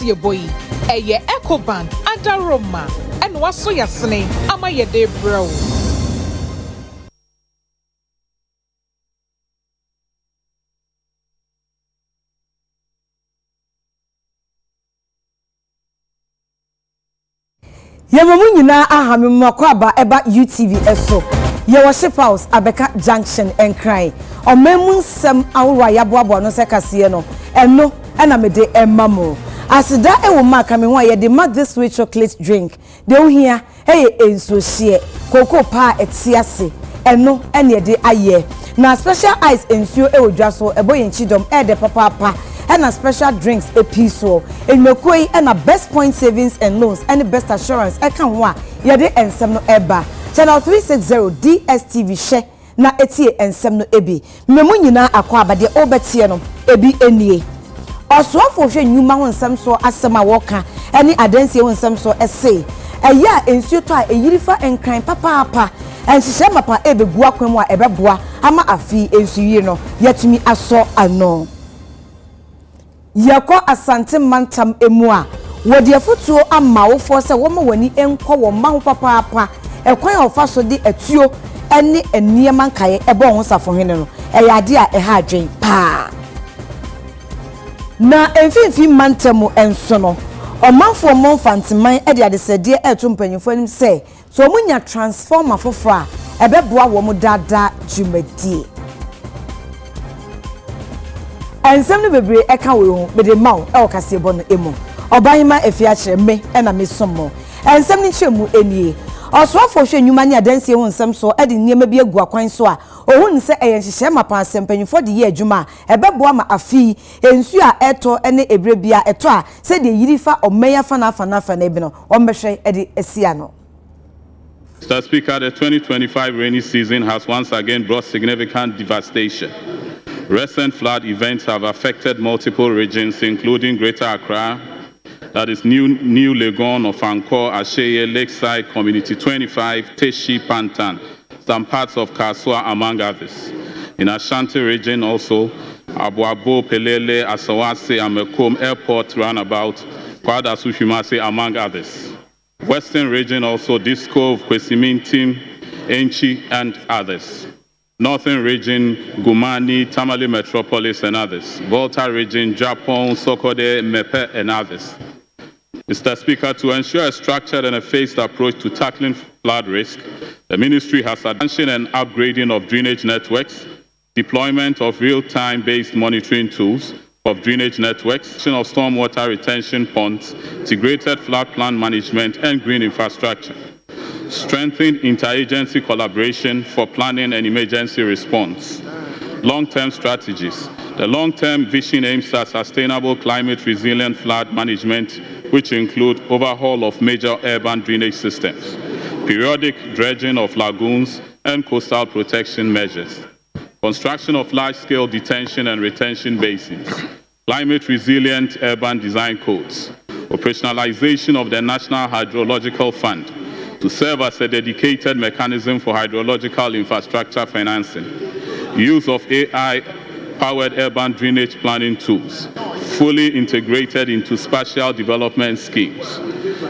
tie boy eye Ecobank under Roma and waso yasene ama ye de bro. Yemamu nyina ahame mmako aba eba UTV eso ye worship house Abeka Junction enkran omemu nsem awura yaboabo no sekase no eno na mede emamo asida ewo maka me ho ye de mark this sweet chocolate drink de ohia eye enso hie koko pa etiase eno ene de aye na special ice ensuo ewo dwaso ebo ye nchidom de papa and a special drinks a piece in Mekoi and a best point savings and loans and the best assurance I can wa yede and semno eba channel 360 DSTV share na etie and semno ebi memu nyina akwa abade obetie no ebi enie osofo hwe nyuma ho nsem so asema woka ene adansie ho nsem so ese eya ensuo to a eyirifa enkran papa enhye mapa ebegu akwam a ebeboa ama afi ensuyi no yetumi aso ano Yako asante mantam emu a wodi afutuo ama wo fo se wo ma wani enko wo ma ho papa ekwan ofa so de atuo ene eniema nkae ebo ho safo hwene no eyade a eha adwen pa na emfimfi mantam enso no omanfo monfanteman e de adesede eto mpanyimfo anim se so omunya transformer fofo a ebeboa wo mu dada dwumadie ensem no bebre eka wo be de maw e wo kase bo no emu obahima efia kire me e na mesomo ensem ni chemu enie osofo hwe nyuma ni adansie ho nsem so e de niema bi agu akwan so a ohun se e yenhye mapa asempanyfo de ye adwuma ebebo ama afi ensu a eto ene ebre bia eto a se de yirifa omeya fana ebi no ombehwe e de esia no. Mr. Speaker, the 2025 rainy season has once again brought significant devastation. Recent flood events have affected multiple regions, including Greater Accra, that is New Legon, Ofankor, Asheye, Lakeside, Community 25, Teshi, Pantan, some parts of Kasua, among others. In Ashanti region also, Abuabo, Pelele, Asawase, Amekom, Airport, Roundabout, Kwada, Sushimase, among others. Western region also, Disco, Kwesimintim, Enchi, and others. Northern region, Gumani, Tamale Metropolis, and others. Volta region, Japan, Sokode, Mepe, and others. Mr. Speaker, to ensure a structured and a phased approach to tackling flood risk, the ministry has advanced and upgrading of drainage networks, deployment of real-time based monitoring tools of drainage networks, of stormwater retention ponds, integrated flood plan management, and green infrastructure. Strengthen interagency collaboration for planning and emergency response. Long-term strategies. The long-term vision aims at sustainable climate-resilient flood management, which include overhaul of major urban drainage systems, periodic dredging of lagoons, and coastal protection measures, construction of large-scale detention and retention basins, climate-resilient urban design codes, operationalization of the National Hydrological Fund, to serve as a dedicated mechanism for hydrological infrastructure financing, use of AI-powered urban drainage planning tools, fully integrated into spatial development schemes.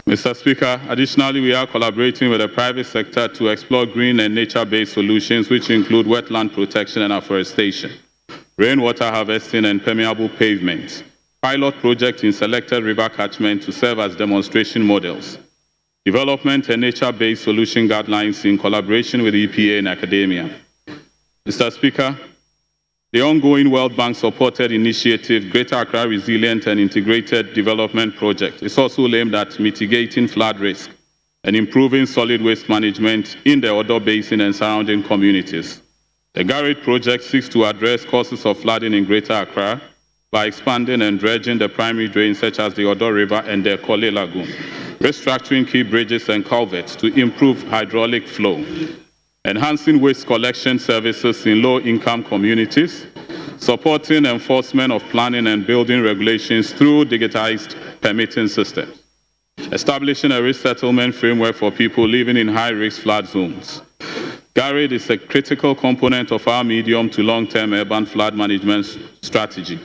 Mr. Speaker, additionally, we are collaborating with the private sector to explore green and nature-based solutions, which include wetland protection and afforestation, rainwater harvesting and permeable pavements, pilot projects in selected river catchment to serve as demonstration models, development and nature-based solution guidelines in collaboration with EPA and academia. Mr. Speaker, the ongoing World Bank-supported initiative, Greater Accra Resilient and Integrated Development Project, is also aimed at mitigating flood risk and improving solid waste management in the Odo Basin and surrounding communities. The Garrett project seeks to address causes of flooding in Greater Accra by expanding and dredging the primary drains such as the Odo River and the Kole Lagoon, restructuring key bridges and culverts to improve hydraulic flow, enhancing waste collection services in low-income communities, supporting enforcement of planning and building regulations through digitized permitting systems, establishing a resettlement framework for people living in high-risk flood zones. Garrett is a critical component of our medium to long-term urban flood management strategy,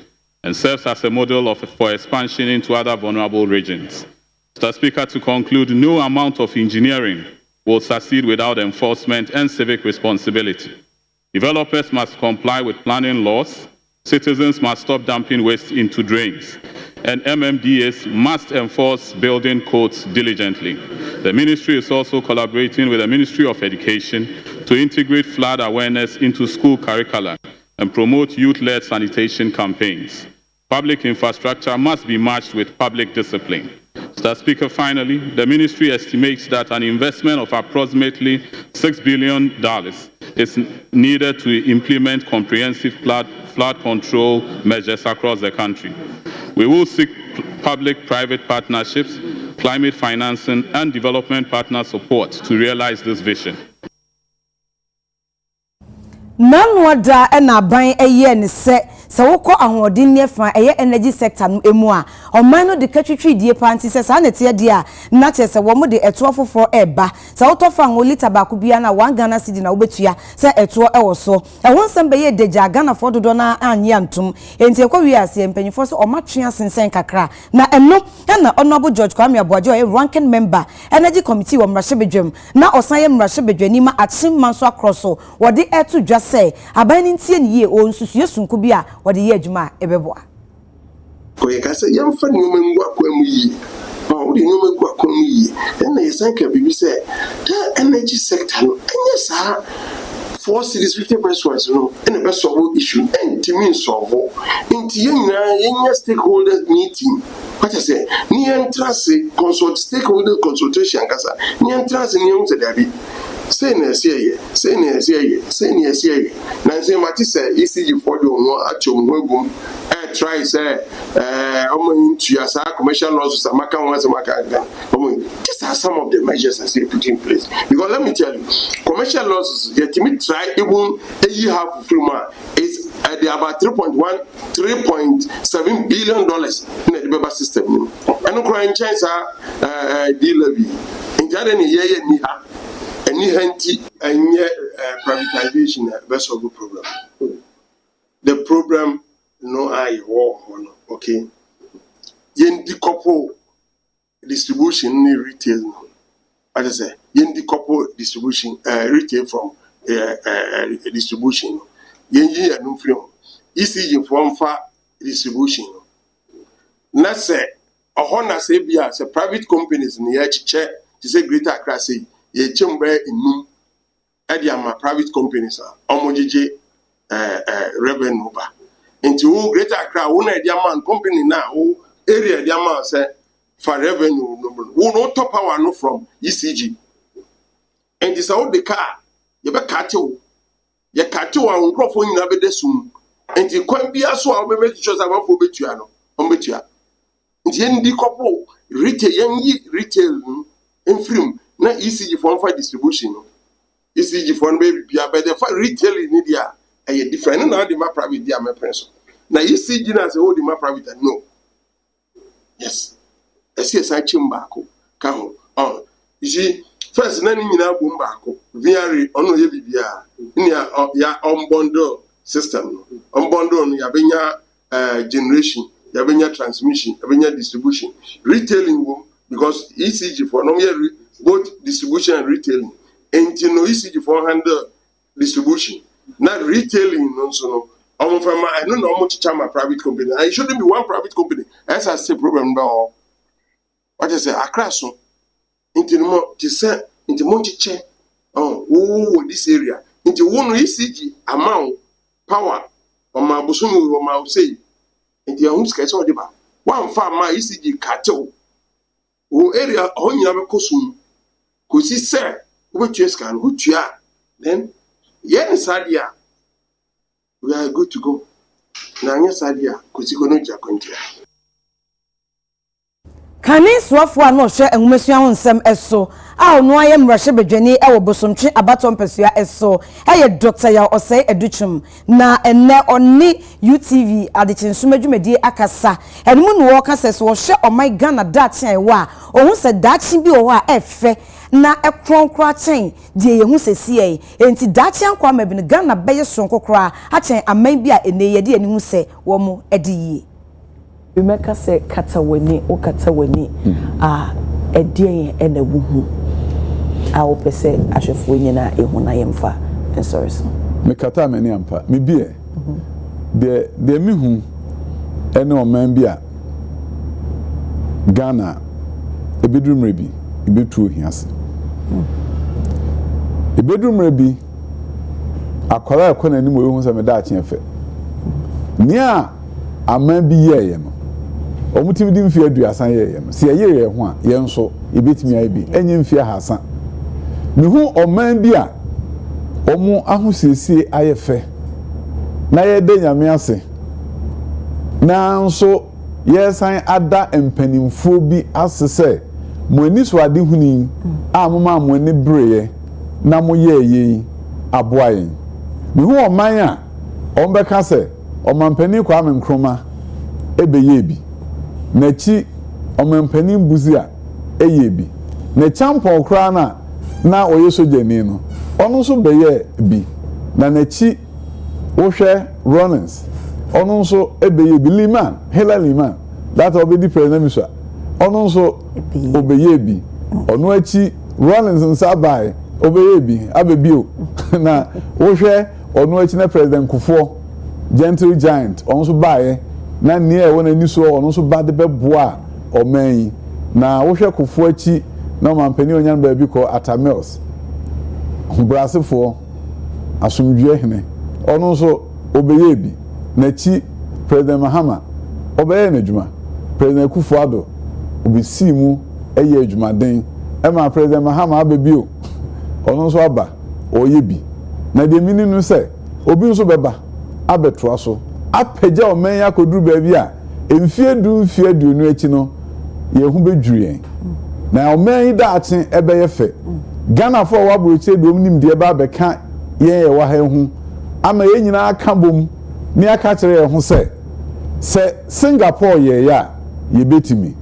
and serves as a model for expansion into other vulnerable regions. Mr. Speaker, to conclude, no amount of engineering will succeed without enforcement and civic responsibility. Developers must comply with planning laws, citizens must stop dumping waste into drains, and MMDAs must enforce building codes diligently. The ministry is also collaborating with the Ministry of Education to integrate flood awareness into school curricula and promote youth-led sanitation campaigns. Public infrastructure must be matched with public discipline. Mr. Speaker, finally, the ministry estimates that an investment of approximately $6 billion is needed to implement comprehensive flood control measures across the country. We will seek public-private partnerships, climate financing, and development partner support to realize this vision. Nanwada ena ban eye ne se wokọ ahoɔden ne fa eye energy sector no emu a ɔman no de katwitwi die panti se sa nete de a na che se wo mo de eto afoforo eba se wotofa ngo liter ba ko bia na 1 Ghana cedi na wobetua se eto ewo so ɛho nsɛm be ye deja Ghana fo dodo na anye antum enti ekɔ wi ase mpanyifo so ɔmatwe asensen kakra na ɛno na honorable George Kwame Aboagye ɔyɛ ranking member energy committee wɔ Mmarahyɛbadwam na ɔsan yɛ Mmarahyɛbadwani ma achimman so akroso wɔde eto dwa se aban ntie ne ye o nsusuye sunku bi a wɔde ye adwuma ebeboa ko ye ka se yamfa nyoma ngu akwam yi wo de nyoma ngu akwam yi na yesan ka bibi se the energy sector no enye sa 4 cities 50 pesos no and the best issue and to mean solve into your stakeholder meeting. What I say, ni entrance consult stakeholder consultation kasa ni entrance ni unse dabi say na say na say mati say ECG for the no atchom wegum try say into your commercial laws amaka once amaka these are some of the measures that they put in place, because let me tell you, commercial laws yet me try even a half free is they are about $3.7 billion in the Beba system. And no crying chance deal levy. In Jordan, any henty and privatization vessel program. The program no I war okay. Yen decouple distribution retail. As I say, yen decouple distribution retail from distribution. Yen ye no free. ECG from far distribution. Na say a Honda say be as a private companies in the check to say greater Accra say ye chamber in noon my private companies are omojije revenue ba. Into greater Accra one man company now area man say for revenue no top power no from ECG. And this all the car you be cattle. Ye cattle on crop in abede soon. And the coin be as well make sure that one for betua no on betua. The end couple retail in film na ECG for distribution. ECG for baby be but the retail in India a different now the private dia my principle. Now ECG na say oh the private no. Yes. SSI chimbako ka ho. You see first na ni nyina bom baako VR ono ye bibia ni ya on system on bundle no ya benya generation ya benya transmission ya benya distribution retailing because ECG for no both distribution and retailing and no ECG for handle distribution not retailing no so no from I don't know how much my private company I shouldn't be one private company as I say problem now what I say Accra so into more to say into money check this area into one ECG amount power on my bosom or my say into your own sketch or deba one farm my ECG cattle who area on your cosum could see sir what you can who you are then yes idea we are good to go now yes idea because you go no jacontia Kanis wafo ano hwe enwumesua ho nsem eso a ono aye Mmarahyɛbadwani e wo bosomtwe abaton pesua eso eye Dr. ya Osei Educhum na enne oni UTV adekyensumadwumadi akasa enmu no wo kasa so wo hwe oman Ghana dachi ayewa a ohun se dachi bi wo a efe na ekronkro achen die ye hu sesie enti dachi ankwa mabi Ghana beye sonkokro a achen aman bi a ene ye de ani hu se wo mu ediyi Remember say katawani o katawani edie ene wuhu a wo pese ahwefo nyina ehuna yemfa sorry so me kata mani ampa me bie de me hu ene o man bia Ghana ebedrum rebi ebetu ohiase ebedrum rebi akwara ekona ni mo ehun se me da ache efe nia aman bi ye no omutimi di mfi aduasan ye no se ye ho a ye nso ebetimi ayi bi enye mfi ahasa me hu oman bi a omu ahosiesie ayefe na ye de nyame ase na nso yesan ada empanimfo bi asese mo ani so ade huni amoma mo ani breye na mo ye aboayen me hu oman a ombeka se omampani kwa amenkroma ebeye bi na chi omampani mbuzi a eye bi na champo kra na oyeso jeni no onu so beye bi na chi wo hwe Rollins onu so ebeye bi Liman Hillary man that obedi president so onu so obeye bi onu achi Rollins nsabai obeye bi abebio na wo hwe onu achi na president Kufo Gentle Giant onu so bae na nie wona ni so onu so ba de beboa oman na wo hwe Kufo achi na mampani onyan ba bi ko Atamels Brasifo asumdwe hene onu so obeye bi na chi president Mahama obeye na djuma president Kufuado obisi mu eye adwumaden ma president Mahama abebio onu so aba oye bi na de mini no se obi nso beba abetoa so apeja omen yakoduru ba bi a emfie du nu echi no ye hu bedwuru yen na omen da achen ebeye fe Ghana for wabroche dom nim de ba beka ye wa ha hu ama ye nyina aka bom ni aka kire ye hu se Singapore ye ya ye betimi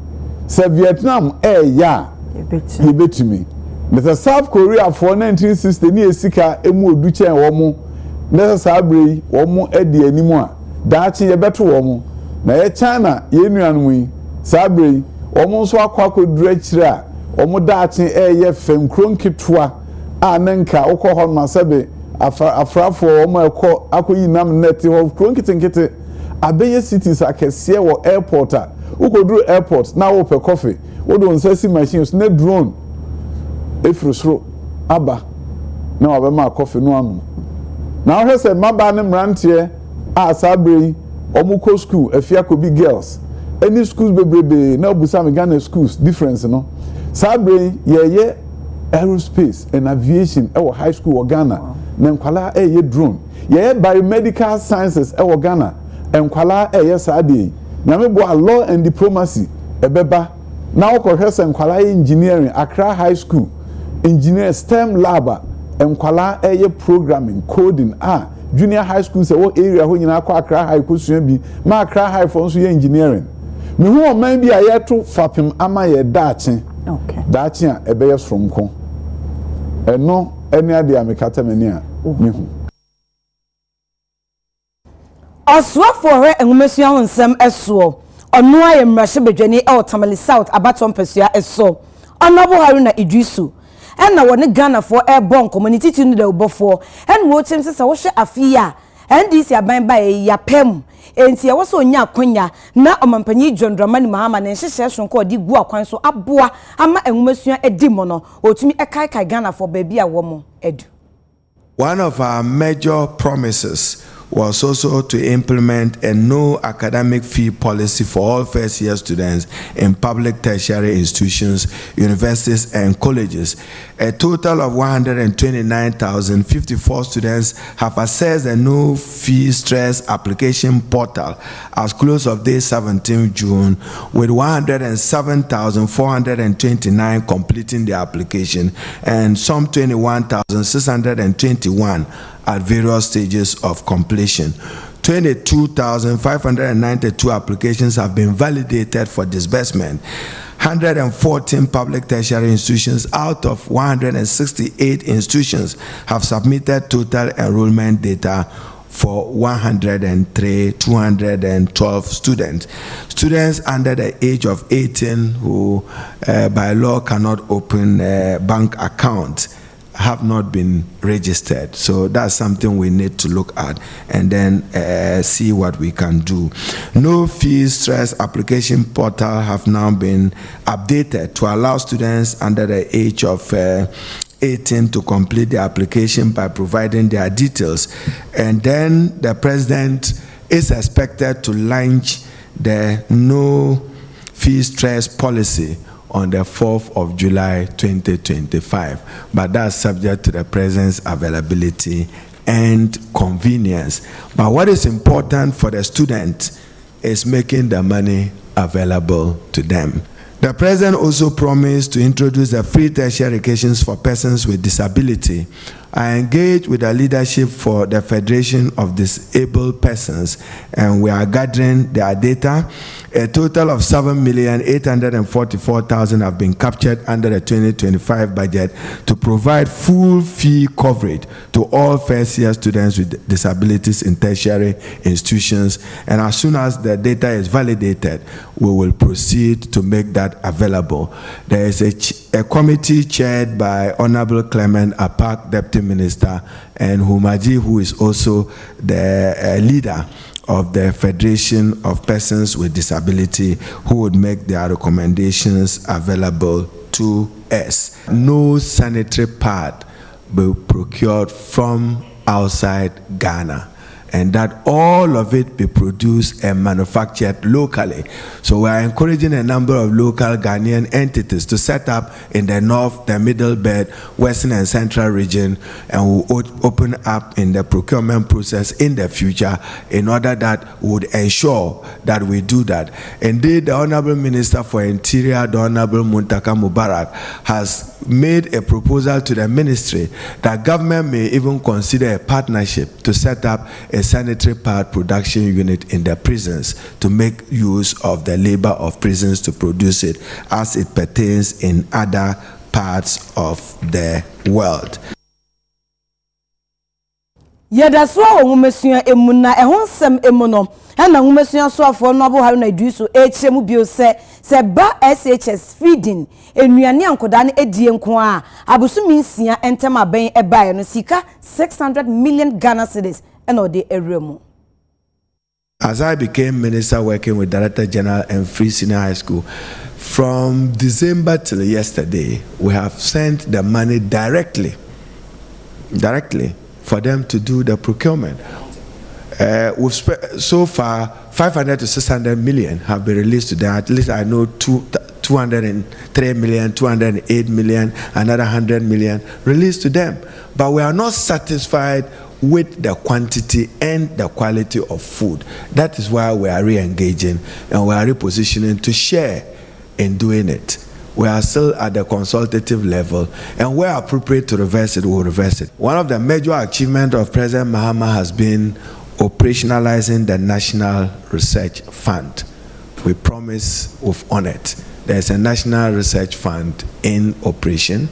se Vietnam ya ye betimi the South Korea for 1960 ni esika emu odu chen wo mu na sabre wo mu edi animu a daachi ye beto wo mu na ye China ye nuanum yi sabre wo mu so akwakoduru akire a wo mu daachi ye fem kronketwa a nanka ukọ hon masebe afrafo wo mu ekọ akoyi nam net ho kronketenkete abeye cities akese wo airport a ukoduru airport na wo pe coffee wo do nsasi machines na drone efrusro aba na wabe ma coffee no anu na wo hwese maba ne mrantie a sabre omuko school afia kobi girls any schools bebrebe na obusa me Ghana schools difference no sabre ye aerospace and aviation e wo high school wo Ghana na nkwala ye drone ye biomedical sciences e wo Ghana enkwala ye saade na me bo law and diplomacy ebeba na wo ko hwese nkwala engineering Accra High School engineer STEM lab enkwala ye programming coding junior high school se wo area ho nyina akọ Accra High ko sua bi ma Accra High for nso ye engineering me hu o man bi a ye to fapem ama ye daache okay daache a ebe ye soronko eno ene ade amekata mani a me hu Oswafo hwe enwumesua ho nsem eso ono aye mrahye bedwani e Tamale South abaton pesua eso Honorable Haruna Idrisu na woni Ghana for airborne community tinu de obofo wo chim se wo hwe afia NDC aban ba ya pem enti e wo so onya akonya na omampanyi John Dramani Mahama ne nhyehyɛ sonko odi gu akwan so aboa ama enwumesua edi mo no otumi kai Ghana for baby a wo mo edu. One of our major promises was also to implement a no academic fee policy for all first-year students in public tertiary institutions, universities, and colleges. A total of 129,054 students have accessed a no fee stress application portal as close of day 17 June, with 107,429 completing the application and some 21,621 at various stages of completion. 22,592 applications have been validated for disbursement. 114 public tertiary institutions out of 168 institutions have submitted total enrollment data for 212 students. Students under the age of 18 who by law cannot open a bank account have not been registered. So that's something we need to look at and then see what we can do. No fees stress application portal have now been updated to allow students under the age of 18 to complete the application by providing their details. And then the president is expected to launch the no fee stress policy on the 4th of July 2025, but that's subject to the president's availability and convenience. But what is important for the student is making the money available to them. The president also promised to introduce the free tertiary education for persons with disability. I engaged with the leadership for the Federation of Disabled Persons, and we are gathering their data. A total of 7,844,000 have been captured under the 2025 budget to provide full fee coverage to all first-year students with disabilities in tertiary institutions. And as soon as the data is validated, we will proceed to make that available. There is a committee chaired by Honorable Clement Apak, Deputy Minister, and Humaji, who is also the leader of the Federation of Persons with Disability, who would make their recommendations available to us. No sanitary pad will be procured from outside Ghana, and that all of it be produced and manufactured locally. So we are encouraging a number of local Ghanaian entities to set up in the north, the middle belt, western and central region, and we'll open up in the procurement process in the future in order that would ensure that we do that. Indeed, the Honorable Minister for Interior, the Honorable Muntaka Mubarak, has made a proposal to the ministry that government may even consider a partnership to set up a sanitary pad production unit in the prisons to make use of the labor of prisons to produce it as it pertains in other parts of the world. Yedaswa onwumesua emuna ehonsem emuno na onwumesua so afo no abo haru na dusu echemu bio se ba SHS feeding enuane ankoda na edie nko a abusumi nsia entem aben ebae no sika 600 million Ghana cedis eno de eremu. As I became minister working with Director General and Free Senior High School, from December till yesterday, we have sent the money directly for them to do the procurement. We've so far 500 to 600 million have been released to them. At least I know 203 million, 208 million, another 100 million released to them. But we are not satisfied with the quantity and the quality of food. That is why we are re-engaging and we are repositioning to share in doing it. We are still at the consultative level, and where appropriate to reverse it, we'll reverse it. One of the major achievements of President Mahama has been operationalizing the National Research Fund. We promise we've honored. There's a National Research Fund in operation.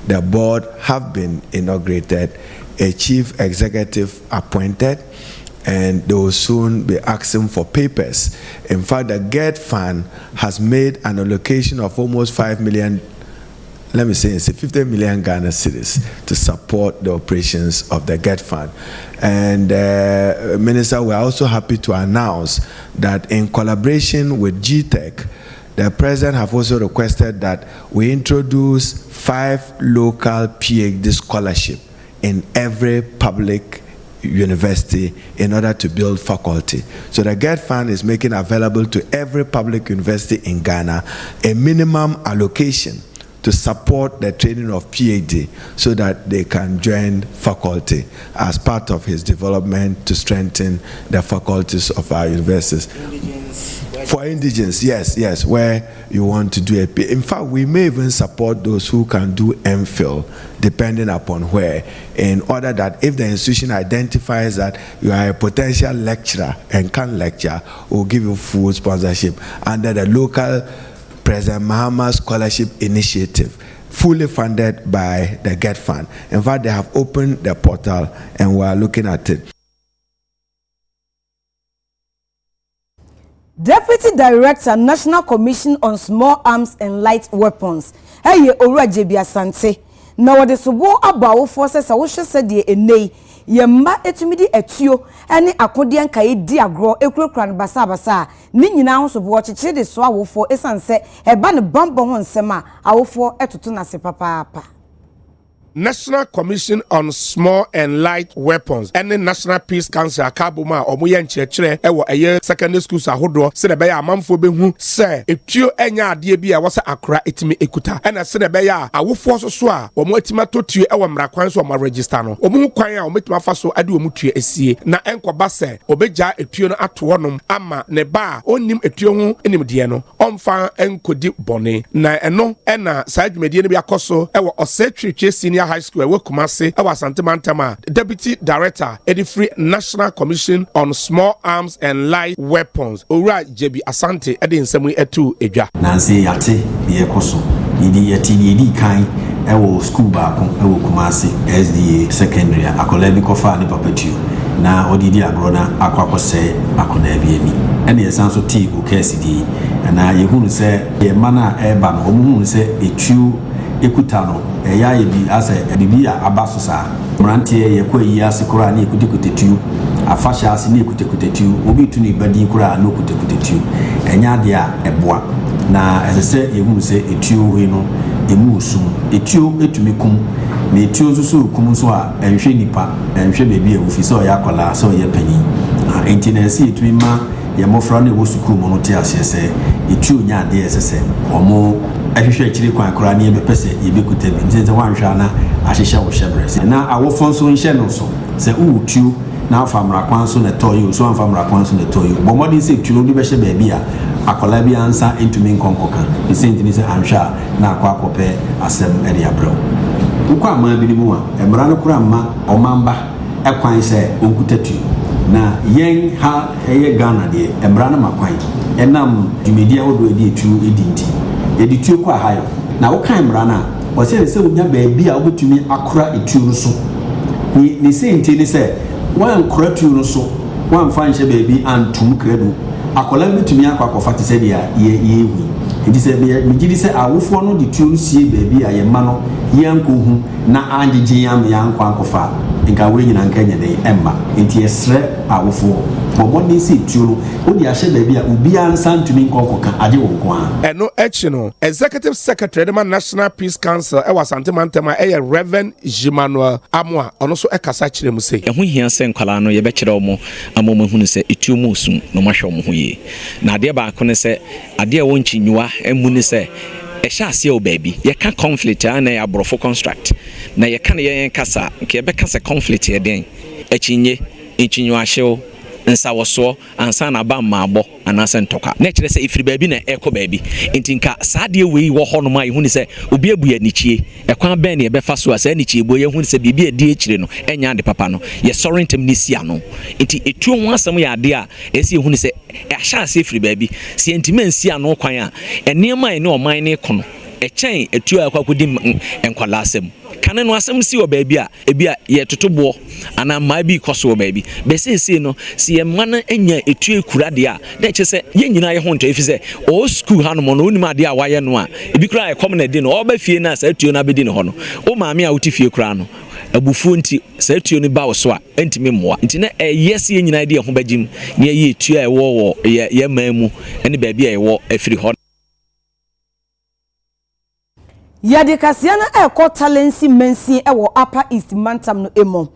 The board have been inaugurated, a chief executive appointed, and they will soon be asking for papers. In fact, the GET Fund has made an allocation of almost 5 million, let me say, it's 50 million Ghana cedis to support the operations of the GET Fund. And Minister, we are also happy to announce that in collaboration with GTEC, the President have also requested that we introduce 5 local PhD scholarship in every public university in order to build faculty. So the GET Fund is making available to every public university in Ghana a minimum allocation to support the training of PhD so that they can join faculty as part of his development to strengthen the faculties of our universities. For indigents, yes, where you want to do a PhD. In fact, we may even support those who can do MPhil, depending upon where, in order that if the institution identifies that you are a potential lecturer and can lecture, we'll give you full sponsorship under the local President Mahama Scholarship Initiative, fully funded by the GET Fund. In fact, they have opened the portal and we are looking at it. Deputy Director, National Commission on Small Arms and Light Weapons. Eye Owura Jebi Asante. Na wode sobo abawo forces a wo hwe sede enei yemma etumidi etuo ene akode anka edi agro ekurakura no basa ni nyina ho sobo chechire de so awofo esanse eba ne bambo ho nsema awofo etoto na se papa. National Commission on Small and Light Weapons and the National Peace Council akaboma omoye nchechire ewo eye secondary schools ahodo se be ya amamfo behu se etuo enya ade bi a wasa akora etimi ekuta ena se be ya awofo so a omo etima totuo ewo mrakwan so omo register no omo kwan a omo etima fa so ade omo tuo esie na enkoba se obeja etuo no ato honom ama ne ba onim etuo ho enim de no omfa enkodi bone na eno ena saadwumedie no bi akoso ewo osetri senior high school we Kumasi awa Santimantama Deputy Director Edifree National Commission on Small Arms and Light Weapons Owura Jebi Asante edi nsemu etu edwa nanse yate ye koso yidi yedi kan ewo school ba ewo Kumasi SDA secondary akola bi kofa ni papetu na odidi agro na akwakose akola bi emi ene yesanso ti o KCD na yehunu se ye mana eba no omuhunu se etu ekuta no eya ye bi asa bibi a abaso sa mrantie ye ko yi asikora na ekutetu afasha ase na ekutetu obi tu ni badi kura na ekutetu enya de a eboa na esese yehunu se etuo we no emu osum etuo etumi kum na etuo susu kum so a enhwe nipa enhwe bebi e ofi so ya kola so ye panyi na entinensi etumi ma ye mofra na wosuku mu no te asese etuo nya de esese omo ahwehwe akiri kwan kora na ebe pese yebekuta bi nze wanhwa na ahyehye wo shebrese na awofo nso nhye no so se utu na afamra kwan so na toyo so afamra kwan so na toyo bomodi se tuo ni be hye ba bi a akola bi ansa entumi nkonkoka isentini se anhwa na akwa akope asem ede abro ukwa ma bi ni mu a emra no kora ma omamba ekwan se onkutatu na yen ha eye Ghana de emra no makwan enam dwumedi ahodo edi etu edinti edituo kwa hayo na wo kan mra na wo se wonya baabi a obetumi akora etuo so ni senti ni se wan kora tuo so wan fa nche baabi antum kredu akola betumi akwa te se dia ye edi se me gidi se awofo no de tuo sie baabi a ye ma no yanko hu na angege yam yanko ankofa nka we nyina nka nyede emma enti esre awofo bomodi se tuo odi ahye baabi a obi ansa ntumi nkokoka ade wo kwa eno no Executive Secretary the National Peace Council ewa Santimantama Reverend Emmanuel Amwa ono so ekasa kire mu se eho hia se nkwala no ye be kire omo amomo hunu se etuo mu sum no mahwe omo ho ye na ade ba ko ne se ade wo nchinyua emu ne se ehya ase o baabi ye ka conflict na ya brofo construct na ye ka ne ye kasa ke be kasa conflict ye den echinye echinyua hyew nsa woso ansa na ba maabo anase ntoka na kire se ifiri baabi na eko baabi ntinka saade wei wo ho no ma yehuni se obi abu ya nichie ekwan ben ne be fa so asa nichie bo yehuni se bibi adi ekire no enya de papa no ye sorry ni sia no nti etuo ho asem ya ade a esi yehuni se ahya ase ifiri baabi se entimen sia no kwan a enema ene oman ne kono echen etuo akwakodi enkwala asem kane no asem si obaabi a ebi a ye totobo ana ma bi koso obaabi be se no si ye man enya etu ekura de a na che se ye nyina ye ho nto efi se o school hanom no onima de a waye no a ebi kura ye kom na de no oba fie na sa etuo na be di no ho no o maami a wuti fie kura no abufu nti sa etuo ni ba wo so a entimi mmoa nti na yes ye nyina de ho bagim na ye etuo a ewo ye maamu ene baabi a ewo afiri ho Yadi kasiana eko Talensi mensi ewo Upper East Mantam no emo.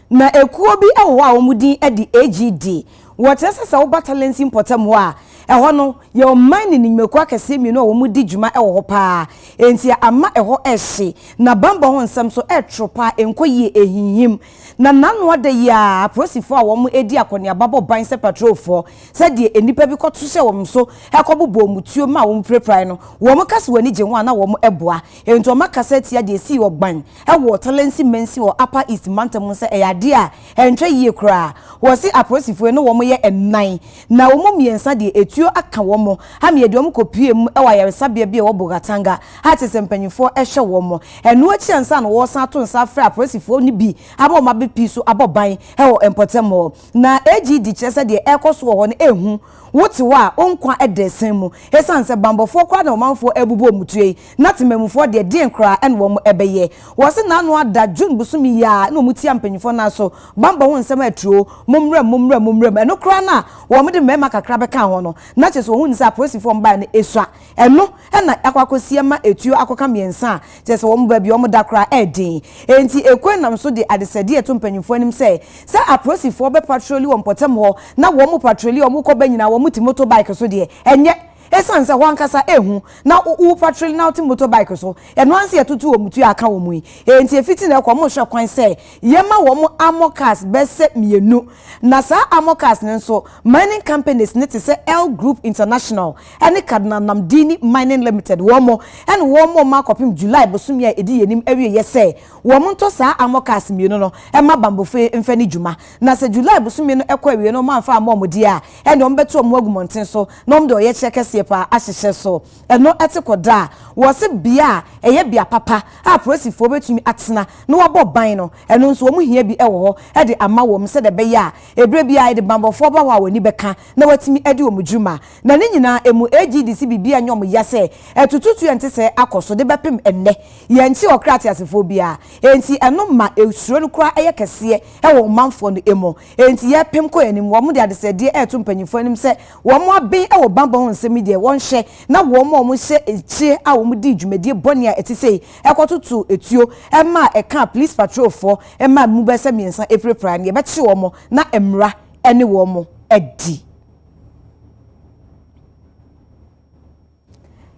Na ekuo bi ewo a omudin edi AGD. Wotese sa oba Talensi importam wa eho no ye oman ni meku akese mi no omudi djuma ewo ho pa. Enti ama eho ehye na bamba ho nsam so etropa enkoyi ehinhim. Na nanu ade ya prosifo a wo edi akoni ababo ban se patrol for se de enipa bi koto hye wo so ekobobo mutuo ma wo preprai no wo kase wani je ho ana wo eboa enti o makase tia de si wo ban ewo Talensi mensi wo Upper East Mantam se eyade a entwe yie kra wo si aprosifo no wo ye enan na wo miensa de etu etuo aka wo mo ha me yedom kopie mu e wa yaresabia bi e wo bogatanga ha tese mpanyifo ehwe wo mo eno achi ansa no wo san to nsa fra apolisifoɔ ni bi aba ma be piso aboban he wo empotemo na AGD kyerese de ekoso wo no ehu wote wa onkwa edesen mu esan se bambofo kwa na omanfo ebubu omutue na temamufo de den kra en wo mo ebeye wo se na no ada June busumi ya na omutia mpanyifo na so bamba ho nsem aturo mumrem eno kra na wo mo de mema kakra beka ho no na cheso hu nsa apolisifoɔ mba na esua eno na akwakosie ma etuo akoka miensa cheso wo mo ba bi wo mo da kra edin enti ekwenam so de adesade eto mpanyifo anim se apolisifoɔ be patroli wo mpotem ho na wo mo patroli wo mo ko banyina muti motorbike so de enye esanse ho ankasa ehu na u patrol na uti motorbike so eno anse yatutu omutu aka wo mu enti efiti na ekwo mo hwe kwan se yema wo mo amokas bese mienu na sa amokas ne so mining companies ne te se L Group International ene kadna namdini mining limited wo mo ene wo mo makopim July bosumi a edi yenim awie yese wo mo nto sa amokas mienu no ema bambofe mfani juma na se July bosumi no ekwa awie no manfa amomodi a ene ombeto mo agumonten so no mdo ye chekese pa ahyehyɛ so eno etikoda wo se bia eye bia papa a prosifo betumi atena no wabɔ ban no eno nso wo mu hia bi ewo ho e de ama wo se de be ya ebre bia e de bambofo ba wa wani beka na watimi edi wo mudwuma na ne nyina emu AGDC bibia nyom ya se etututu ente se akoso de bepem enne ye nti okrati asefo bia enti eno ma esuro no kura eye kese ewo manfo no emo enti ye pem ko enim wo mu de adesede eto mpanyifo anim se wo mu aben ewo bamba ho nsemi de won hye na wo mo hye echi a wo mu di dwumedie boni a etise ekototo etuo ema eka police patrol for ema mu bese miensa eprepra ne be che wo mo na emra ene wo mo edi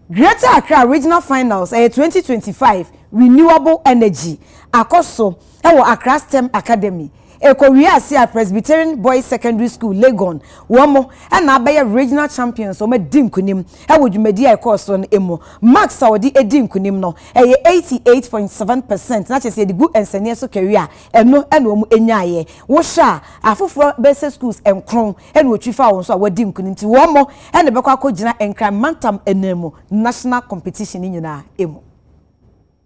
Greater Accra Regional Finals 2025 Renewable Energy akoso ewo Accra STEM Academy Ekowia Asia Presbyterian Boys Secondary School Legon womo na abaye regional champions o ma dinkunim ewo dwumadi a course on emo max saudi edinkunim no 88.7% na chese de gu ensenie so career eno omu enyaye wo sha afoforo base schools enkron eno otwifa won so a wadinkunim ti womo na bekwa akogina enkran mantam enemo national competition nyina emo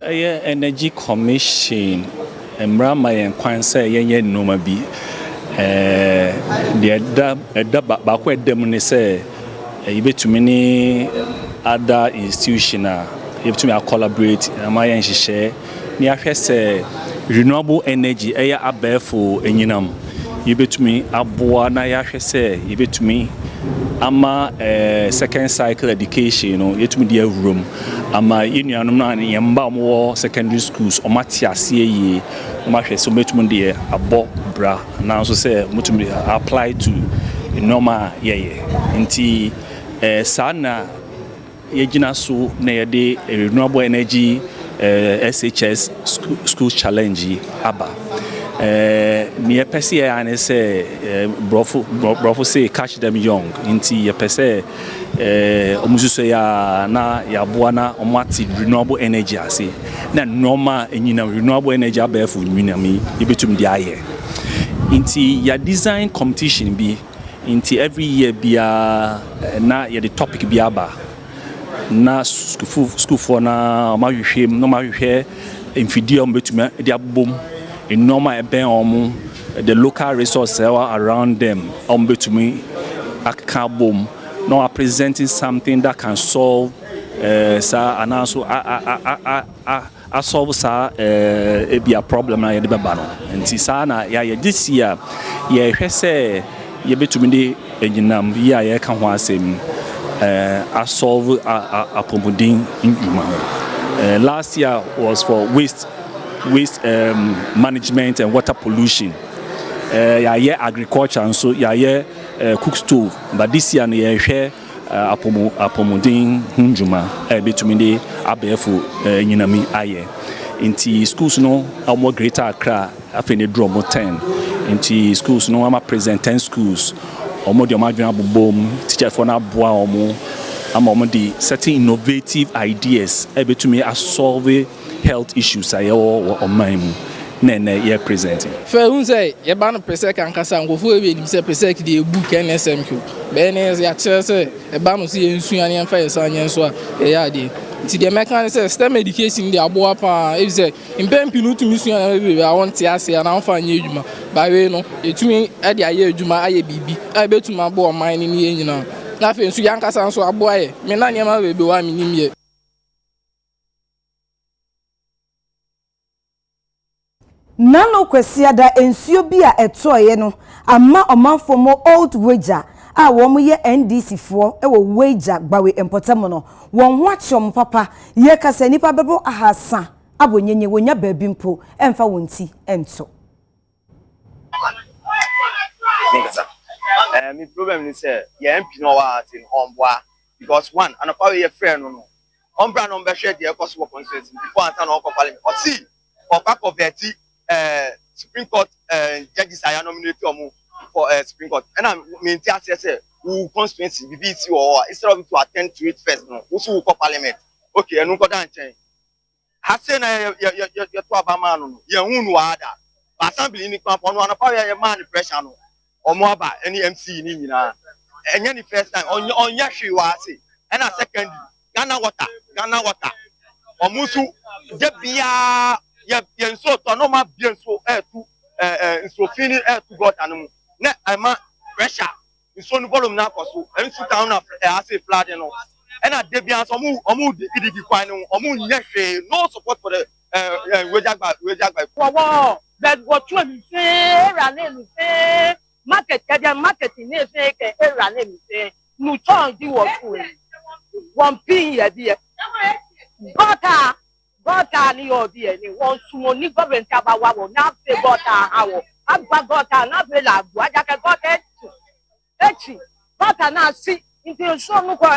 Energy Commission Mrama yen kwan se yenye noma bi de da ba ko edem ne se yebetumi ni other institution yebetumi a collaborate ama yen hihye ni ahwe se renewable energy eya abefo enyinam yebetumi aboa na yahwe se yebetumi ama second cycle education no yetumi de awurom ama yenuanom na yemba mo secondary schools o mati ase yi o ma hwe so metumi de abo bra na so se mutumi apply to normal yeye nti sana yegina so na yede renewable energy SHS school challenge aba me pese ya ne say brofo say catch them young nti ye pese omususo ya na ya boa na omati renewable energy ase na normal enyina renewable energy abefo nyinami yebetum di aye nti ya design competition bi nti every year bia na ya the topic bi aba na school for na ma hwehwem no ma hwehwe mfidie betum di abom in normal eben the local resources around them betumi akabom now are presenting something that can solve and also solve be a problem na yede beba no nti sa na ya this year ye hwese ye betumi de enyinam ya ye ka ho asem solve a pomodin induma last year was for waste management and water pollution. Agriculture and so cook stove. But this year we share apomodin hunjuma between the abefu nyinami aye. Inti schools no more Greater Accra after drum 10. Inti schools no ama present 10 schools. Omo de omadwena bobom teacher for na boa omo ama di certain innovative ideas between solve health issues ayo o maimu na year presenting. Fe hun say ye ba no pese kan kasa nkofo e be say pese ki de book NSMQ. Be ne ya chere say e ba no si ensu an yan fa yesa nyen so a e ya de. Ti de mekan say STEM education de abo apa e say impempi no tumi su an be I want ase an an fa anye adwuma. Ba we no etumi e de aye adwuma aye bibi. A be tuma abo man ni ye nyina. Na fe ensu yan kasa so abo aye. Me na nyama be wa minim ye. Nano kwesi ada ensuo bi a etoye no ama omanfo mo old wager a wo mo ye NDC fo e wo wager gbawe empotam no won ho achom papa ye kasa nipa bebo ahasa abonyenye wonya baabi mpo emfa wonti ento me problem is ye MP no wa tin onboa because one anopa we ye friend no ombra no be share the cost of constituency before anta no parliament or see or back of the Supreme Court judges are nominated for Supreme Court. And I mean, say who constituency BBC or instead of to attend to it first, no, who will call Parliament. Okay, and no go down change. Hasen your Obama no, you won't wada. Assembly in camp on one of your man pressure no, or more about any MC in Nina. And any first time on Yashi was and a second Ghana water. Or Musu, Jebia. Bien so tonoma bien so so fini to got animal na ama pressure so no volume na koso en su town na ase flood no and na de bian so omu digi kwan no omu nyehwe no support for the wejagba wow that what you say run market marketing ne say ke run no turn di wo fu one pin ya dia Gota ni obi eni won sumo ni government aba wa wo na fe gota hawo agba gota na fe la gbo aja ke gota echi gota na si nti so nu ko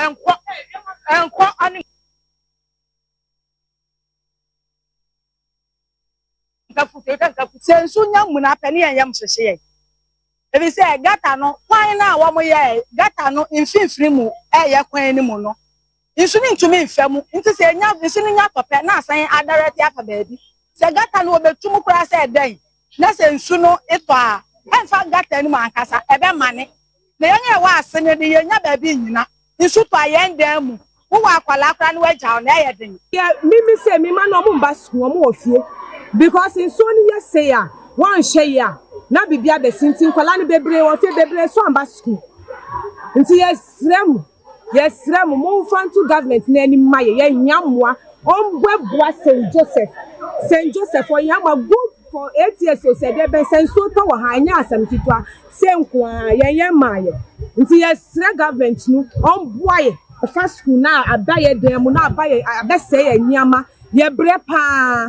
enko ani ka fu sensu nya muna pani yam hwehwe ye ebi se gata no kwan na wo mo ye gata no mfimfiri mu ye kwan ni mu no insu ni ntumi mfemu nti se nya insu ni nya tope na asan adarete afa baabi se gata no obetum kura se den na se insu no eto a enfa gata ni mankasa ebe mane na yenye wa asene de yenya baabi nyina insu to ayen dan mu wo wa akwala kura ni waja na ye den ya mimi se mi ma no mo mba su mo ofie because insu ni ye say ya wan hye ya na bibia be sintin kwala ni bebre wo fe bebre so amba school nti yes rem mo fantu government na ani maye ye nyamwa ombwebua Saint Joseph o yama good for 8 years so said be senso to wa hanya asam kitwa senko ye maye nti yes government no omboaye fa school na abaye dem na abaye abese ye nyama ye brepa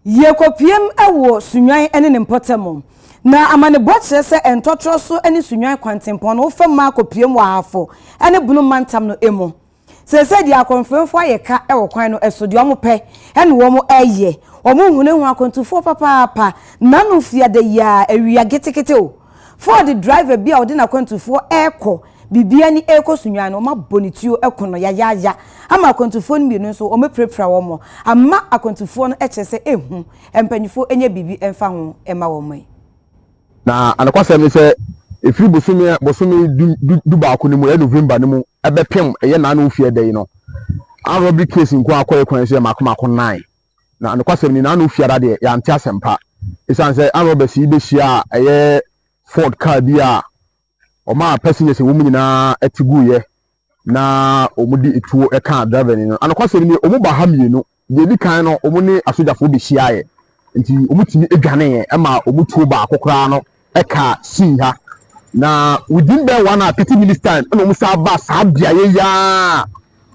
ye kopiem ewo sunwan ene ne mpotem na amane boche se entotro so ene sunwan kwantempon no fa ma kopiem wa hafo ene bunu mantam no emu se dia konfenfo ayeka ewo kwan no eso dia omope ene wo mo eye omo hune hu akontufo papa na no fia de ya awia getekete o for the driver bia odi na akontufo eko bibia ni eko sunwan no ma bonituo ekono ya ama akontufo no bi no so omeprepra wo mo ama akontufo no eche se ehu empanyifo enye bibi emfa ho ema wo mai na anakwasa me se efiri bosome du ba ko ni mu November ni mu ebepem eye na na ofie dey no arobi case nko akoye kwan se makoma ko 9 na anakwasa ni na na ofie ada de ya ntia sempa isan se arobi si be hia eye Ford car bia o ma passengers wo nyina etiguye na omudi etuo eka driver ni no anakwasa ni omu ba ha mienu de bi kan no omu ni asojafo be hia ye nti omutimi edwane ye ema omutuo ba akokra no eka si ha na within the 1 minutes time no musa ba sabia ye ya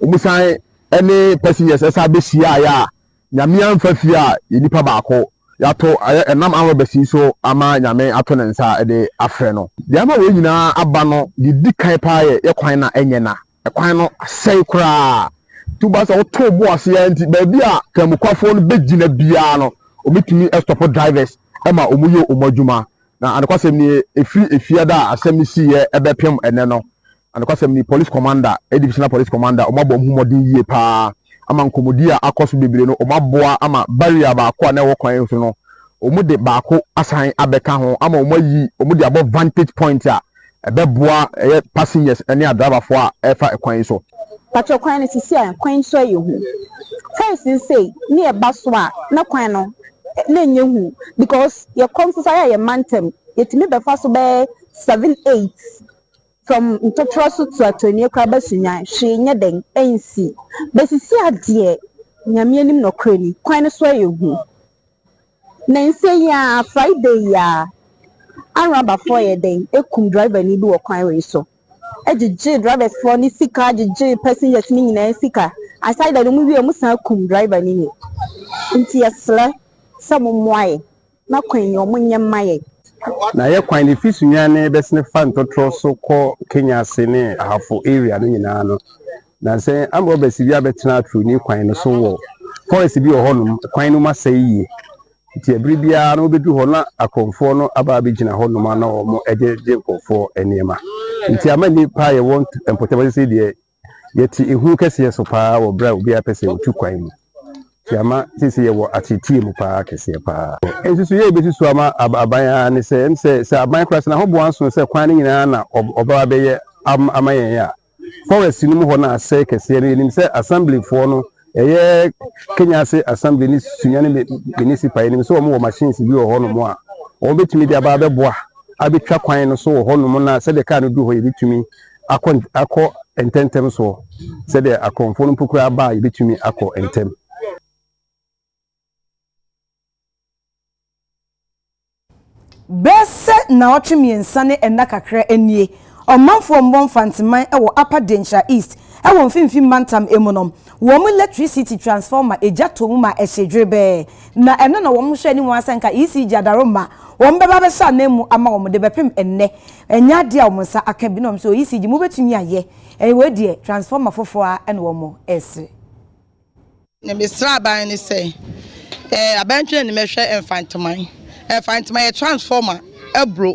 omusan any passengers esa be hia ya nyame amfa fia yenipa ba akọ yato enam anwobesi so ama nyame ato ne nsa ede afre no de ama we nyina aba no di kan pa ye kwan na enye na kwan no asai kura tuba so to bo ase ya nti ba bia kamukwafo no begina bia no omitumi stop drivers ema omuyo omadwuma na anakwasem ni efiada asem si ye ebepem ene no anakwasem ni police commander divisional police commander omabo humodin yie pa ama nkomodi a akɔso bebre no omaboa ama barrier ba ko na wo kwan so no omude ba ko asan abeka ho ama omayi omude abo vantage point a ebeboa passengers ene driver fo a efa ekwan so pacho kwan ni sisi a kwan so ayehu first say ni eba so a na kwan no na nyehu because your consider your mantem yetimi be fa so be 7-8 from Ntotroso to Atoni Kraba Sunya, she nyadeng NC. Besisi adie, nyamienim no kreni, kwan so ayehu. Nancy ya Friday ya, araba for ye den, ekum driver ni do kwan we so. Ejije drivers for ni sika, ejije passengers ni nyina sika. Aside that mu wi amusan kum driver ni. Nti yesle, samo mwae, na kwan yo munyamaye. Na ye kwan ni fisunya ne besne fa Ntotroso ko Kenya sene ahafo area no nyina no na se amro besi bia betena tru ni kwan no so wo forest bi ohonum kwan no masai ti ebri bia no bedu ho na akonfo no aba abegina honum na wo mo eje konfo enema nti amani pa ye want empotable say de yeti ehu kese so pa wo bra obi apese otu kwan mu Tiama sisi yewo atiti mu pa kese pa ensusu ye besusu ama abanya ne se abanya class na ho bo anso se kwan ni nyina na oba beye amayen ya forest ni mu ho na ase kese ni nim se assembly fo no eye Kenya se assembly ni sunya ne municipal ni so mo machines bi ho no mo a o betumi de aba beboa abetwa kwan no so ho no mo na se de ka no du ho ye betumi akọ ententem so se de akonfo no pokura ba ye betumi akọ entem. Bese na otwemiensa ne enna kakra enie omanfo mbon fantiman e wo Upper Dencha East e wo mfimfim mantam emunom wo mu electricity transformer ejatom ma ehedwebe na eno na wo mu hwe ni mu asanka ECG adaroma wo mbeba be sha na mu ama wo de bepem enne enya de a wo nsa aka binom so ECG mu betumi aye e we de transformer fofo a ene wo mo ese ne misra ban ni say abantwe ni mehwe enfantiman find my transformer ebro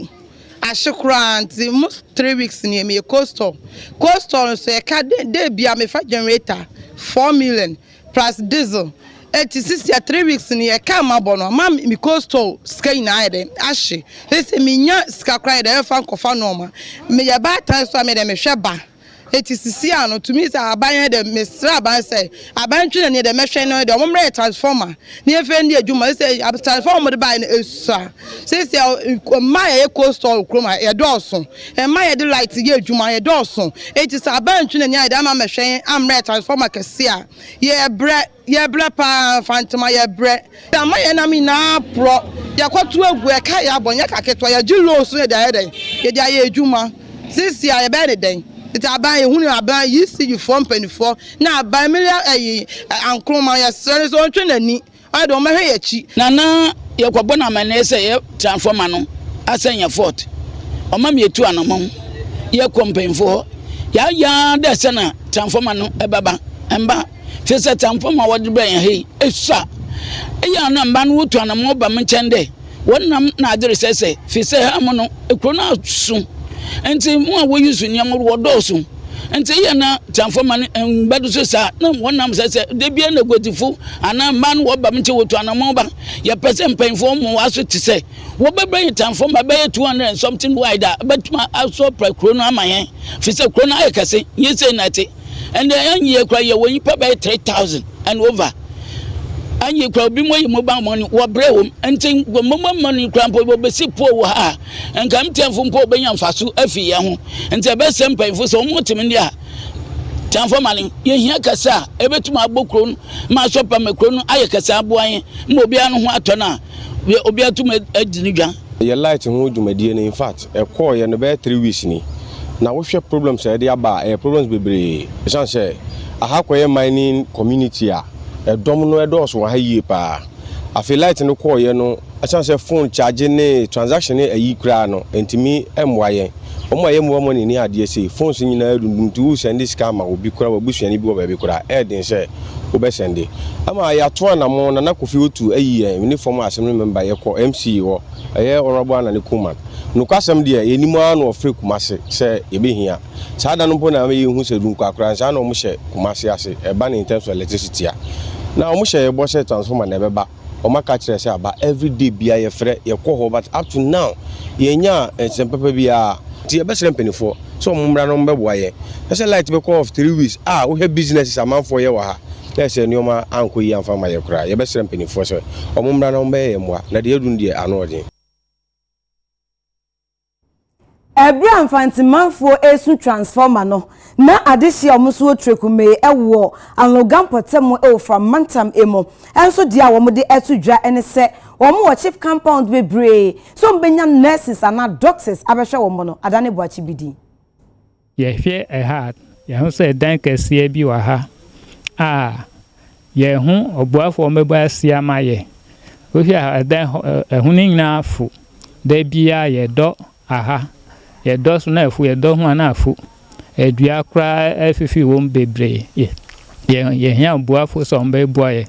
ashikura anti 3 weeks near me coastal so e ka dey bia me fa generator 4 million plus diesel 86 ya 3 weeks near ka mabono ma me coastal sky na ide ashi say me nya ska cry dey fa kofa normal me ya ba tan so me dey me hwe ba etisisi ano to me say aban de mesra aban say aban twe ne de mehwe no de omre transformer ne efe ndi adwuma say transformer de buy na esusa say my e coastal kroma e doso e my de light ye adwuma e doso etisa aban twe ne ya de ama mehwe amre transformer kese a ye bre pa fantoma ye bre da my na mi na pro ya kwatu egu e ka ya bonya kaketwa ya jiro so ye de ye de aye adwuma sisi ya ye be de den it's about who about you see you from 24 now by million ankroma ya so twene I don't ma hwe yachi nana ye kwabo na manese ye transformer no asenya fort o ma me etu anamon ye kompenfo ya de se na transformer no ebaba emba fese transformer wodi ben he esua eya na mba no wotu anamon ba menchende wonnam na adire sese fese ha mo no ekro na su enti mo a wo use nyam wo doso enti ye na transformer mbadu so sa na wonnam sese de bia na gotifu ana man wo ba mche wotu anamon ba ya pese mpenfo mo aso ti se wo bebe transformer be 200 something wide betuma aso pra krono amayen fise krono ayekase yese nati and ye kra ye woni pa be 3000 and over anye kwa obi moyi mobile money wo brewom enti mobile money kra mpo be sipo wo ha enka mtemfo mpo be nyamfaso afi ye ho enti be sempanfo so motim ndia transformer ye hia kasa ebetuma abokro ma so pa makro no aye kasa aboan mo obi anu ho atona obi atuma adinidwa ye light ho dwumadie in fact e call ye no be 3 weeks ni na wo hwe problems e dey aba problems bebre chance aha koye mining community a dom no edos wa haye pa afi light no call ye no chance phone charging ne transaction ne ayi kura no entimi emwa yen omo aye mo money ni ade say phones nyina dundum to send this scam obi kura obusuani bi oba bi kura den say obe send ama ya to na mo na kofi otu ayi uniform assembly member ye ko MC wo aye honorable na ne kuma no kwasem de enimu anu ofre kumase say ebehia saa da no mpo na me hu se dunko akura saa na omo hye kumase ase eba in terms of electricity na omo hye bo hye transformer na beba Oma catch say about every day be a free ye ko but up to now ye nya sempepe bia ti ye best penifo so mmra no mbeboa ye say light be call of 3 weeks we have businesses amount for ye wa ha let's say nyoma anko yi amfa ma ye kura ye best penifo so mmra no mbe ye moa na de edun de ano odin Ebra mfantimanfo esu transformer no na adehye omuso trekume ewo anlogan potem from mantam emo enso dia wo de etudwa ene se wo chief compound bebre so mbenya nurses and doctors abehwe wo no adane boachi bidi ye hwe ehad ye hu se dan kase bi wa ha ye hu obuafo mebo asia maye wo hwe dan ehun nyina afu da bia ye do ye do so na afu ye do hu na afu edua kra afifi wo bebre ye hia obuafo so mbe boye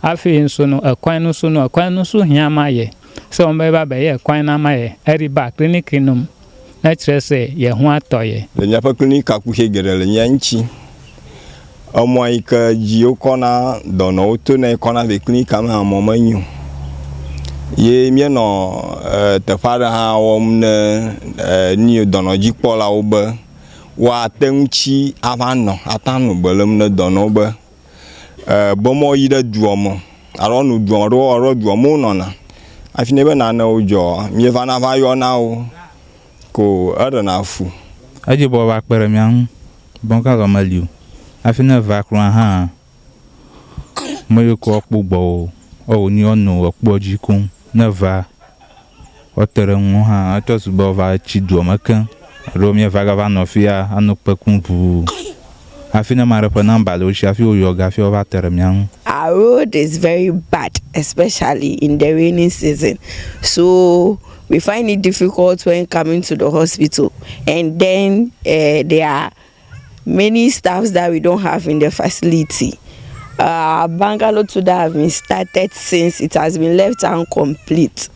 afi nso no akwan no so hia maye so mbe ba be ye kwan na maye eriba clinic num na trese ye hu atoye le nyapa clinic akuhe gerele nyanchi omo ika jio kona dono oto na kona be clinic ama momanyu ye mi no te fara ha wom na ni dono jikpola oba wa tenchi avano atanu belum na dono ba bomo yida duomo aronu duoro oro duomo no na afine be na na ojo mi va na va yo na o ko adana fu aje bo ba pere mi an bonka ga maliu afine va kran ha mo ko opugbo o ni onu opọji kun na va otere nwu ha atos bo va chi duomo kan Romia vagavano fia anu pekumpu afina marapo namba lo shafi yoga fi over termian. Our road is very bad, especially in the rainy season, so we find it difficult when coming to the hospital, and then there are many staffs that we don't have in the facility. Bungalow to that have been started since it has been left incomplete.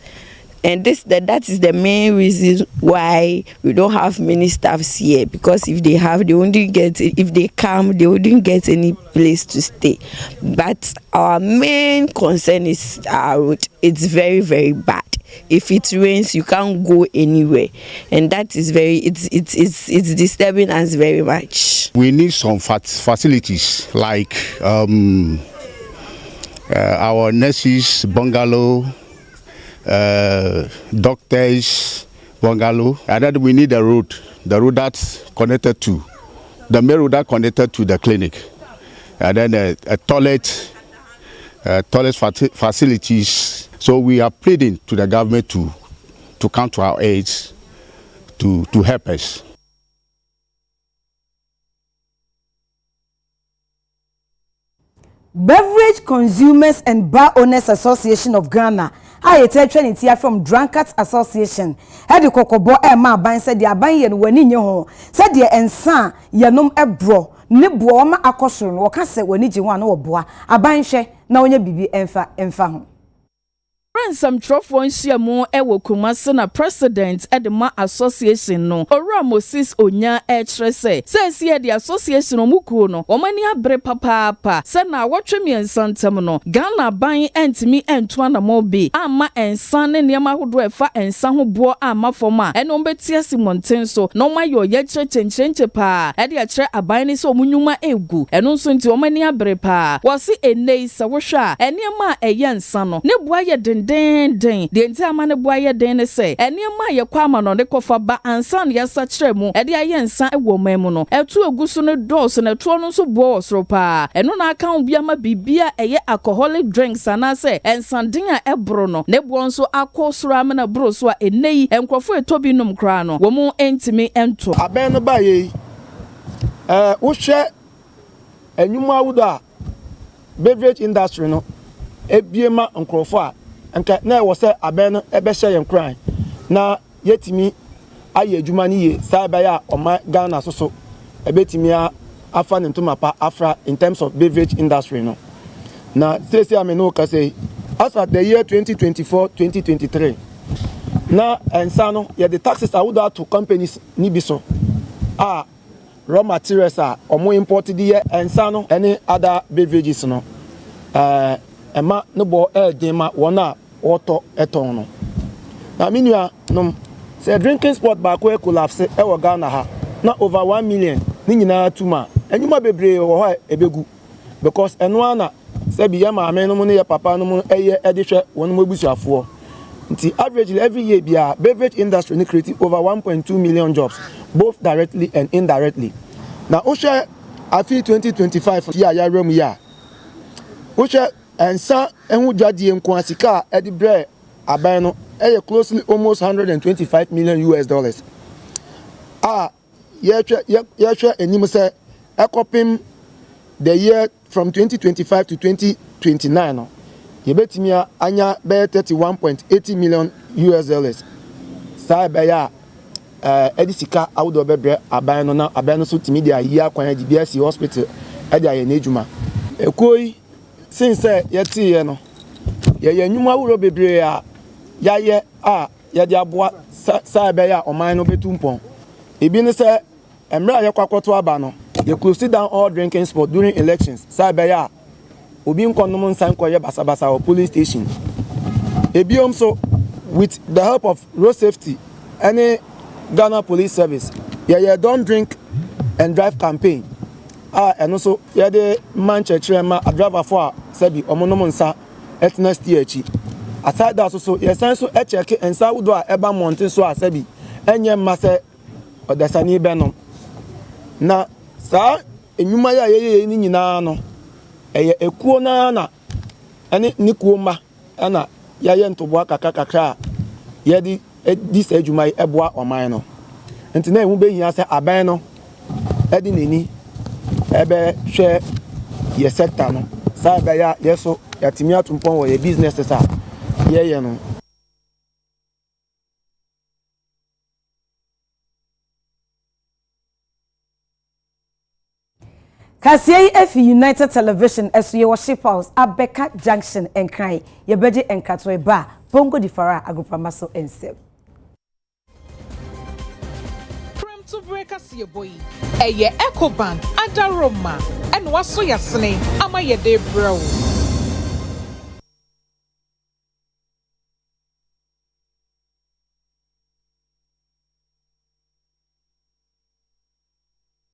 And that is the main reason why we don't have many staffs here, because if they have, they wouldn't get, if they come, they wouldn't get any place to stay. But our main concern is our road. It's very, very bad. If it rains, you can't go anywhere, and that is it's disturbing us very much. We need some facilities like our nurses bungalow, doctors bungalow, and then we need the road that's connected to the main road that connected to the clinic, and then a toilet facilities. So we are pleading to the government to come to our aid to help us. Beverage Consumers and Bar Owners Association of Ghana, I attend here from Drunkards Association. Head the Kokobo Emma Ban said the Abayan when in your home, said the ensan, Yanum Ebro, Nibuoma Akosun, or Cassa when you want or boa, Abanshe, now your bibi enfa. Ransom trofo nsia mo ewo Kumasi na president edema association no Ora Moses Onya etrese se the association omukuo no omani abre papa se na wotwe miensantem no Ghana ban entimi entoa na mobi ama ensan ne niam ahodo efa ensan ho bo ama foma ene ombetia simonten so no mayo ye chenchenche pa e de akire aban ne se omunyuma egu eno nso nti omani abre pa wose enei se wohwa eniam a eye ensan no ne boa ye den de nti amane boaye den ne se enema ye kwa ama no de kofa ba ansan ya sachire mu e de aye nsan ewo mamu no etu egusu ne dos na etu no so bo osro pa eno na aka obia ma bibia eye alcoholic drinks ana se ensan din a ebro no ne bo nso akosro amana bro so a enei enkrofo etobi num kra no wo mu entimi ento aben no ba ye wo hwe enyuma awuda beverage industry no ebiema nkrofo a anka na wo se aben no ebe hye yen kran na yetimi aye adwuma ni ye sa ba ya oma Ghana so ebetimi afa ne ntoma pa afra in terms of beverage industry no na say I no ka say as at the year 2024-2023 na ensa no ye the taxes are would to companies ni bi so raw materials omo imported the ensa no any other beverages no ema no bo dey ma wona auto eton no na minua no say drinking spot back we collapse e wo Ghana ha na over 1 million ni nyina tuma enyuma bebre wo ha ebegu because eno ana say bi ya maame no mu ne ya papa no mu eye edihwe won mu abusuafo nti averagely every year bia beverage industry ni create over 1.2 million jobs both directly and indirectly na o share afi 2025 year ya rem year o share ensa enhu dwadie nko asika edibre aban no closely almost $125 million ye enim say ekopim the year from 2025 to 2029 no ye betimi anya be $31.80 million sa be ya edisika awdo bebre aban no na aban no so timi dia yi akwan di BSC hospital e dia ye na ejuma ekoi since ye ti ye no ye nyuma wuro bebre yaye ye di aboa sa be ya oman no betumpon ebi ne se emra ye kwakoto aba no ye close down all drinking spot during elections sa be ya obi nkonom nsan koye basabasa or police station ebi so with the help of road safety any Ghana police service ye don't drink and drive campaign and also ye de manchester ma driver for sabi omonom nsa etna steer echi aside that so ye sense so e check ensa wudo a eba monte so asabi enye mase odasani be no na sa enyuma ya ye ni nyina no eye ekuo na ene nikuo ma na ya ye ntobo kakakakra ye di this ejuma eboa oman no enti na ehu be hia se aban no edi neni ebe hwe ye sector no sa be ya yeso yatimi atumpon wo ye business sa ye no Kasiye efi United Television esu ye worship house Abeka Junction enkran ye beje enkato eba bongo difara agopamaso ensem Prem to break us ye boy eye Ecobank adaroma and waso yasene ama ye de bro